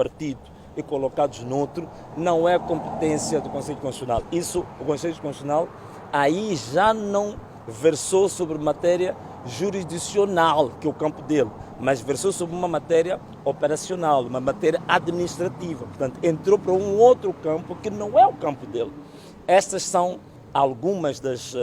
partido e colocados noutro, não é competência do Conselho Constitucional. Isso, o Conselho Constitucional aí já não versou sobre matéria jurisdicional, que é o campo dele, mas versou sobre uma matéria operacional, uma matéria administrativa. Portanto, entrou para um outro campo que não é o campo dele. Estas são algumas das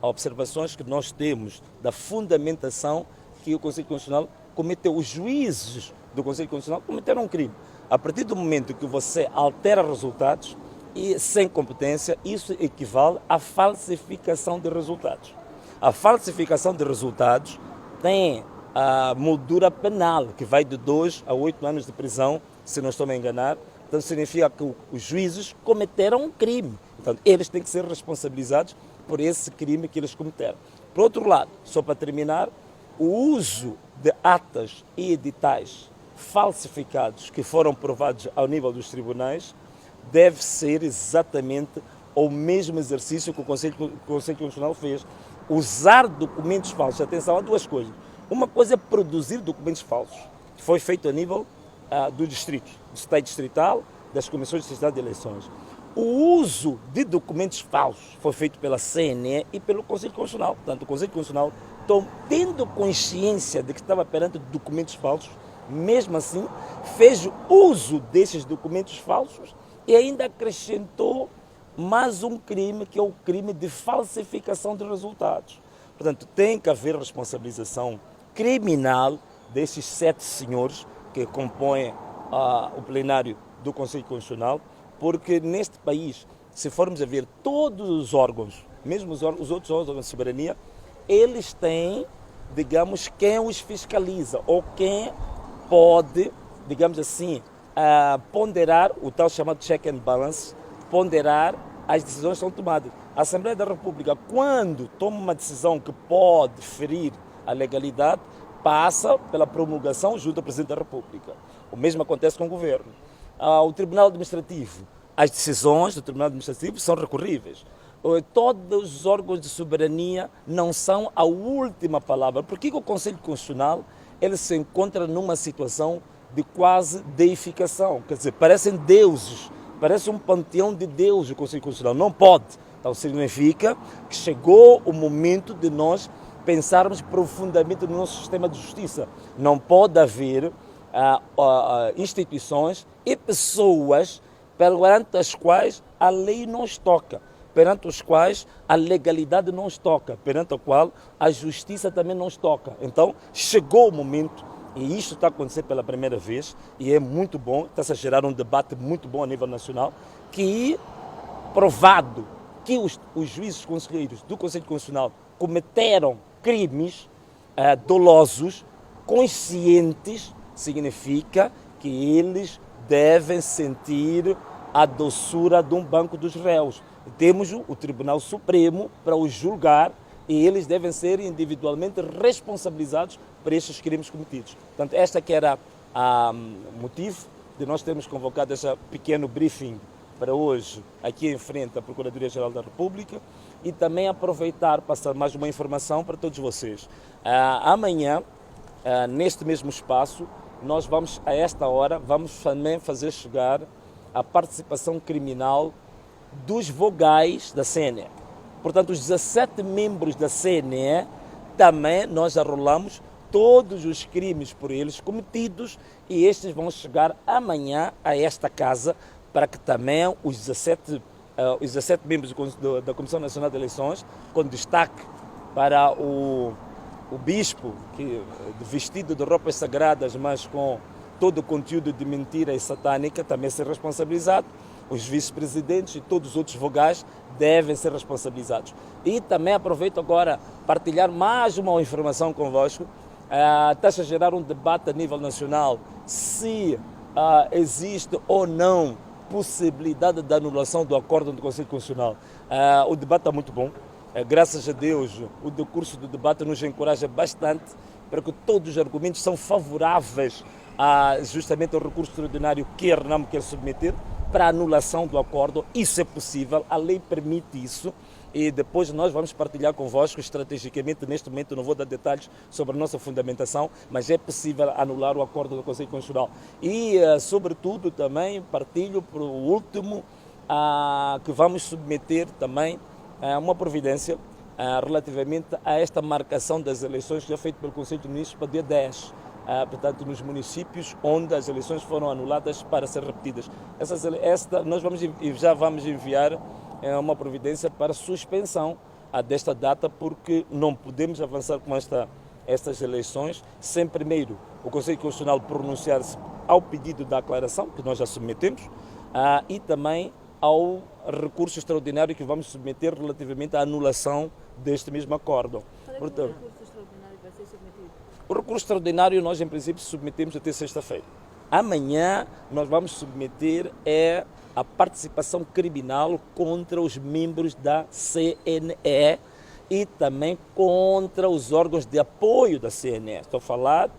observações que nós temos da fundamentação que o Conselho Constitucional cometeu. Os juízes do Conselho Constitucional cometeram um crime. A partir do momento que você altera resultados e sem competência, isso equivale à falsificação de resultados. A falsificação de resultados tem a moldura penal, que vai de 2 a 8 anos de prisão, se não estou a enganar. Então significa que os juízes cometeram um crime. Então eles têm que ser responsabilizados por esse crime que eles cometeram. Por outro lado, só para terminar, o uso de atas e editais falsificados que foram provados ao nível dos tribunais deve ser exatamente o mesmo exercício que o Conselho Constitucional fez. Usar documentos falsos. Atenção a duas coisas. Uma coisa é produzir documentos falsos, que foi feito a nível do distrito, do Estado distrital, das comissões distritais de eleições. O uso de documentos falsos foi feito pela CNE e pelo Conselho Constitucional. Portanto, o Conselho Constitucional, tendo consciência de que estava perante documentos falsos, mesmo assim, fez uso desses documentos falsos e ainda acrescentou mais um crime, que é o crime de falsificação de resultados. Portanto, tem que haver responsabilização criminal desses 7 senhores que compõem o plenário do Conselho Constitucional, porque neste país, se formos a ver todos os órgãos, mesmo os outros órgãos de soberania, eles têm, digamos, quem os fiscaliza ou quem pode, digamos assim, ponderar o tal chamado check and balance, ponderar as decisões que são tomadas. A Assembleia da República, quando toma uma decisão que pode ferir a legalidade, passa pela promulgação junto ao Presidente da República. O mesmo acontece com o Governo. O Tribunal Administrativo, as decisões do Tribunal Administrativo são recorríveis. Todos os órgãos de soberania não são a última palavra. Por que o Conselho Constitucional ele se encontra numa situação de quase deificação? Quer dizer, parecem deuses, parece um panteão de deuses o Conselho Constitucional. Não pode. Então significa que chegou o momento de nós pensarmos profundamente no nosso sistema de justiça. Não pode haver instituições e pessoas perante as quais a lei não os toca, perante os quais a legalidade não os toca, perante a qual a justiça também não os toca. Então, chegou o momento, e isto está a acontecer pela primeira vez, e é muito bom, está-se a gerar um debate muito bom a nível nacional, que, provado que os juízes conselheiros do Conselho Constitucional cometeram crimes dolosos, conscientes, significa que eles devem sentir a doçura de um banco dos réus. Temos o Tribunal Supremo para os julgar e eles devem ser individualmente responsabilizados por estes crimes cometidos. Portanto, esta que era o motivo de nós termos convocado este pequeno briefing para hoje, aqui em frente à Procuradoria-Geral da República, e também aproveitar, passar mais uma informação para todos vocês. Amanhã, neste mesmo espaço, nós vamos, a esta hora, vamos também fazer chegar a participação criminal dos vogais da CNE. Portanto, os 17 membros da CNE, também nós arrolamos todos os crimes por eles cometidos e estes vão chegar amanhã a esta casa para que também os 17 membros da Comissão Nacional de Eleições, com destaque para o bispo, que vestido de roupas sagradas, mas com todo o conteúdo de mentira e satânica, também ser responsabilizado. Os vice-presidentes e todos os outros vogais devem ser responsabilizados. E também aproveito agora partilhar mais uma informação convosco. Está-se a gerar um debate a nível nacional se existe ou não possibilidade de anulação do acordo do Conselho Constitucional. O debate está muito bom. Graças a Deus, o decurso do debate nos encoraja bastante para que todos os argumentos são favoráveis justamente ao recurso extraordinário que a RENAMO quer submeter para a anulação do acordo. Isso é possível, a lei permite isso e depois nós vamos partilhar convosco estrategicamente. Neste momento não vou dar detalhes sobre a nossa fundamentação, mas é possível anular o acordo do Conselho Constitucional. E, sobretudo, também partilho para o último que vamos submeter também uma providência relativamente a esta marcação das eleições que já feita pelo Conselho de Ministros para dia 10. Portanto, nos municípios onde as eleições foram anuladas para ser repetidas. Nós já vamos enviar uma providência para suspensão desta data, porque não podemos avançar com estas eleições sem primeiro o Conselho Constitucional pronunciar-se ao pedido da aclaração, que nós já submetemos, e também ao recurso extraordinário que vamos submeter relativamente à anulação deste mesmo acordo. Portanto, o recurso extraordinário vai ser submetido? O recurso extraordinário nós, em princípio, submetemos até sexta-feira. Amanhã nós vamos submeter a participação criminal contra os membros da CNE e também contra os órgãos de apoio da CNE. Estou a falar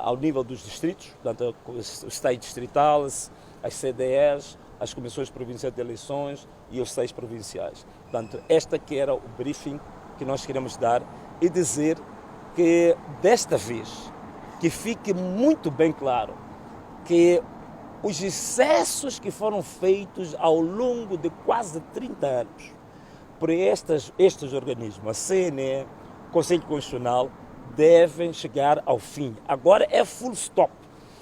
ao nível dos distritos, portanto, os Estado distrital, as CDEs, as comissões provinciais de eleições e os 6 provinciais. Portanto, esta que era o briefing que nós queremos dar e dizer que desta vez, que fique muito bem claro que os excessos que foram feitos ao longo de quase 30 anos por estes organismos, a CNE, o Conselho Constitucional, devem chegar ao fim. Agora é full stop.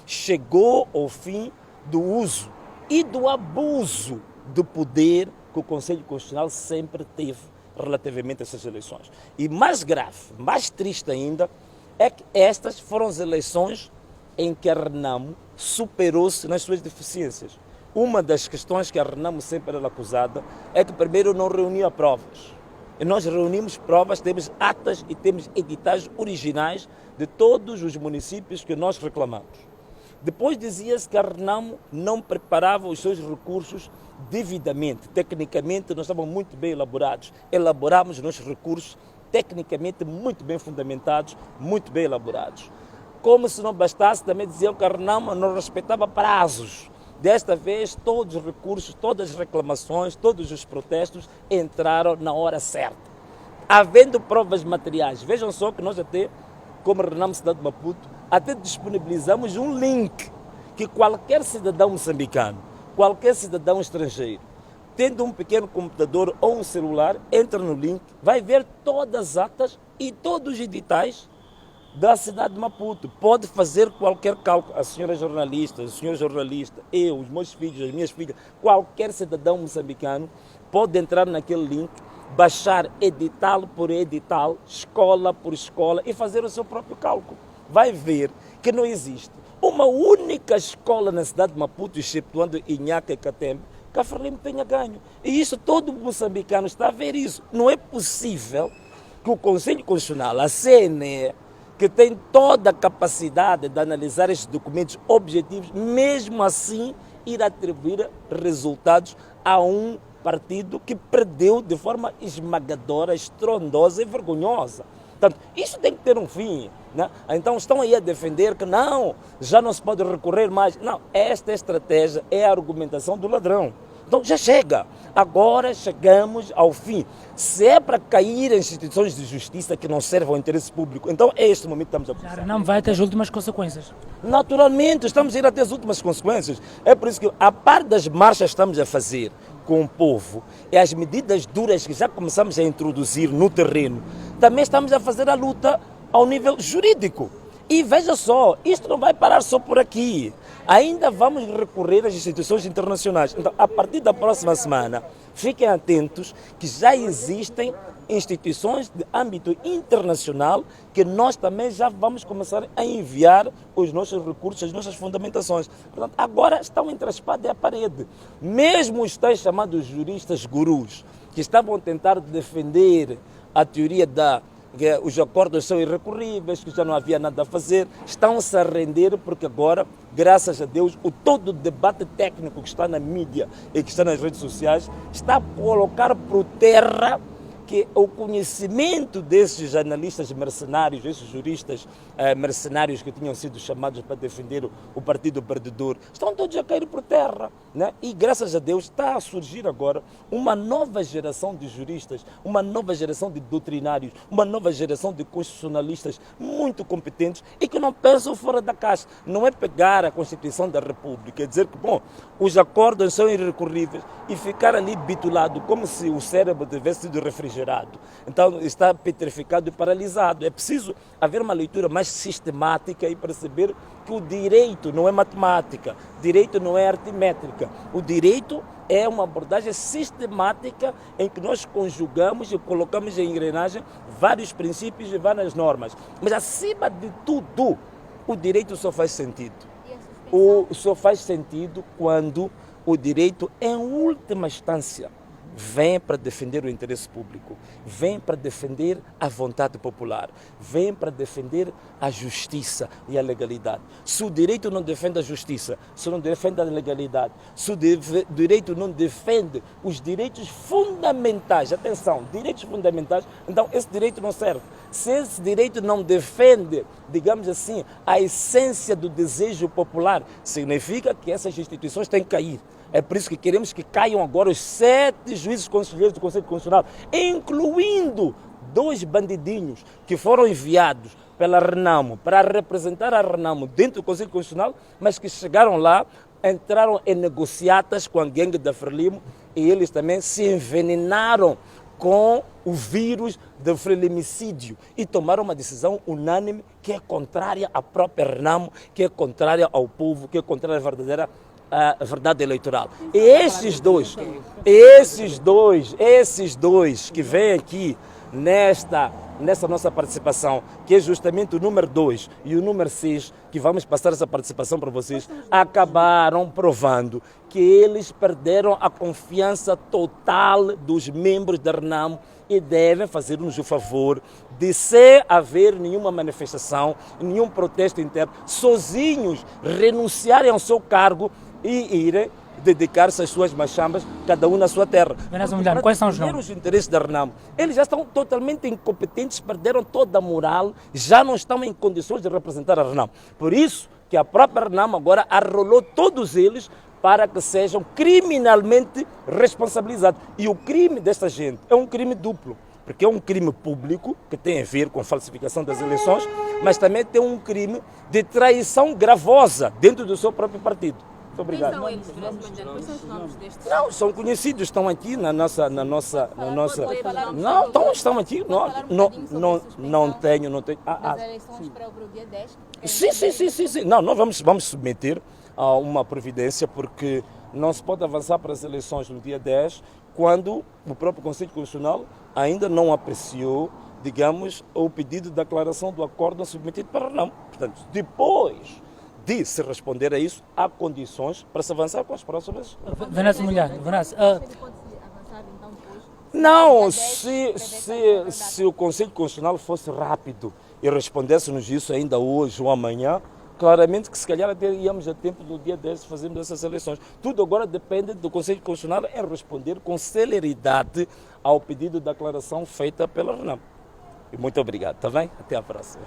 Chegou ao fim do uso e do abuso do poder que o Conselho Constitucional sempre teve relativamente a essas eleições. E mais grave, mais triste ainda, é que estas foram as eleições em que a Renamo superou-se nas suas deficiências. Uma das questões que a Renamo sempre era acusada é que primeiro não reunia provas. E nós reunimos provas, temos atas e temos editais originais de todos os municípios que nós reclamamos. Depois dizia-se que a Renamo não preparava os seus recursos devidamente. Tecnicamente, nós estávamos muito bem elaborados. Elaboramos nossos recursos tecnicamente muito bem fundamentados, muito bem elaborados. Como se não bastasse, também diziam que a Renamo não respeitava prazos. Desta vez, todos os recursos, todas as reclamações, todos os protestos entraram na hora certa. Havendo provas materiais, vejam só que nós até, como Renamo Cidade de Maputo, até disponibilizamos um link que qualquer cidadão moçambicano, qualquer cidadão estrangeiro, tendo um pequeno computador ou um celular, entra no link, vai ver todas as atas e todos os editais da cidade de Maputo. Pode fazer qualquer cálculo. A senhora jornalista, o senhor jornalista, eu, os meus filhos, as minhas filhas, qualquer cidadão moçambicano pode entrar naquele link, baixar edital por edital, escola por escola e fazer o seu próprio cálculo. Vai ver que não existe uma única escola na cidade de Maputo, excetuando Inhaca e Catembe, que a Frelimo tenha ganho. E isso todo moçambicano está a ver isso. Não é possível que o Conselho Constitucional, a CNE, que tem toda a capacidade de analisar estes documentos objetivos, mesmo assim ir atribuir resultados a um partido que perdeu de forma esmagadora, estrondosa e vergonhosa. Portanto, isso tem que ter um fim. Né? Então estão aí a defender que não, já não se pode recorrer mais. Não, esta estratégia é a argumentação do ladrão. Então já chega, agora chegamos ao fim. Se é para cair em instituições de justiça que não servem ao interesse público, então é este momento que estamos a passar. Não vai ter as últimas consequências. Naturalmente, estamos a ir até as últimas consequências. É por isso que, a par das marchas que estamos a fazer com o povo e as medidas duras que já começamos a introduzir no terreno, também estamos a fazer a luta ao nível jurídico. E veja só, isto não vai parar só por aqui. Ainda vamos recorrer às instituições internacionais. Então, a partir da próxima semana, fiquem atentos que já existem instituições de âmbito internacional que nós também já vamos começar a enviar os nossos recursos, as nossas fundamentações. Portanto, agora estão entre a espada e a parede. Mesmo os tais chamados juristas gurus, que estavam a tentar defender a teoria que os acordos são irrecorríveis, que já não havia nada a fazer, estão-se a render porque agora, graças a Deus, todo o debate técnico que está na mídia e que está nas redes sociais está a colocar por terra que o conhecimento desses analistas mercenários, esses juristas mercenários que tinham sido chamados para defender o partido perdedor, estão todos a cair por terra, né? E graças a Deus está a surgir agora uma nova geração de juristas, uma nova geração de doutrinários, uma nova geração de constitucionalistas muito competentes e que não pensam fora da caixa. Não é pegar a Constituição da República e dizer que, bom, os acordos são irrecorríveis e ficar ali bitulado como se o cérebro tivesse sido refrigerado. Então está petrificado e paralisado. É preciso haver uma leitura mais sistemática e perceber que o direito não é matemática, direito não é aritmética. O direito é uma abordagem sistemática em que nós conjugamos e colocamos em engrenagem vários princípios e várias normas. Mas acima de tudo, o direito só faz sentido. Só faz sentido quando o direito, em última instância, vem para defender o interesse público, vem para defender a vontade popular, vem para defender a justiça e a legalidade. Se o direito não defende a justiça, se não defende a legalidade, se o direito não defende os direitos fundamentais, atenção, direitos fundamentais, então esse direito não serve. Se esse direito não defende, digamos assim, a essência do desejo popular, significa que essas instituições têm que cair. É por isso que queremos que caiam agora os 7 juízes conselheiros do Conselho Constitucional, incluindo 2 bandidinhos que foram enviados pela Renamo para representar a Renamo dentro do Conselho Constitucional, mas que chegaram lá, entraram em negociatas com a gangue da Frelimo e eles também se envenenaram com o vírus do frelimicídio e tomaram uma decisão unânime que é contrária à própria Renamo, que é contrária ao povo, que é contrária à verdadeira a verdade eleitoral. E esses dois que vêm aqui nessa nossa participação, que é justamente o número 2 e o número 6, que vamos passar essa participação para vocês, acabaram provando que eles perderam a confiança total dos membros da Renamo e devem fazer-nos o favor de, se haver nenhuma manifestação, nenhum protesto interno, sozinhos renunciarem ao seu cargo e irem dedicar-se às suas machambas, cada um na sua terra. Quais são os nomes? Os interesses da Renamo. Eles já estão totalmente incompetentes, perderam toda a moral, já não estão em condições de representar a Renamo. Por isso que a própria Renamo agora arrolou todos eles para que sejam criminalmente responsabilizados. E o crime desta gente é um crime duplo, porque é um crime público, que tem a ver com falsificação das eleições, mas também tem um crime de traição gravosa dentro do seu próprio partido. Muito obrigado. Quem são eles, quais são os nomes destes? Não, são conhecidos, estão aqui na nossa. Não, estão aqui. Não tenho. As eleições para o dia 10? Sim. Não, nós vamos submeter a uma providência, porque não se pode avançar para as eleições no dia 10 quando o próprio Conselho Constitucional ainda não apreciou, digamos, o pedido de declaração do acordo submetido para não. Portanto, depois de se responder a isso, há condições para se avançar com as próximas. Vanessa Mulher, Ele pode avançar então depois? Não, se o Conselho Constitucional fosse rápido e respondesse-nos isso ainda hoje ou amanhã, claramente que se calhar até íamos a tempo do dia 10 fazermos essas eleições. Tudo agora depende do Conselho Constitucional em responder com celeridade ao pedido de declaração feita pela Renamo. E muito obrigado, está bem? Até a próxima.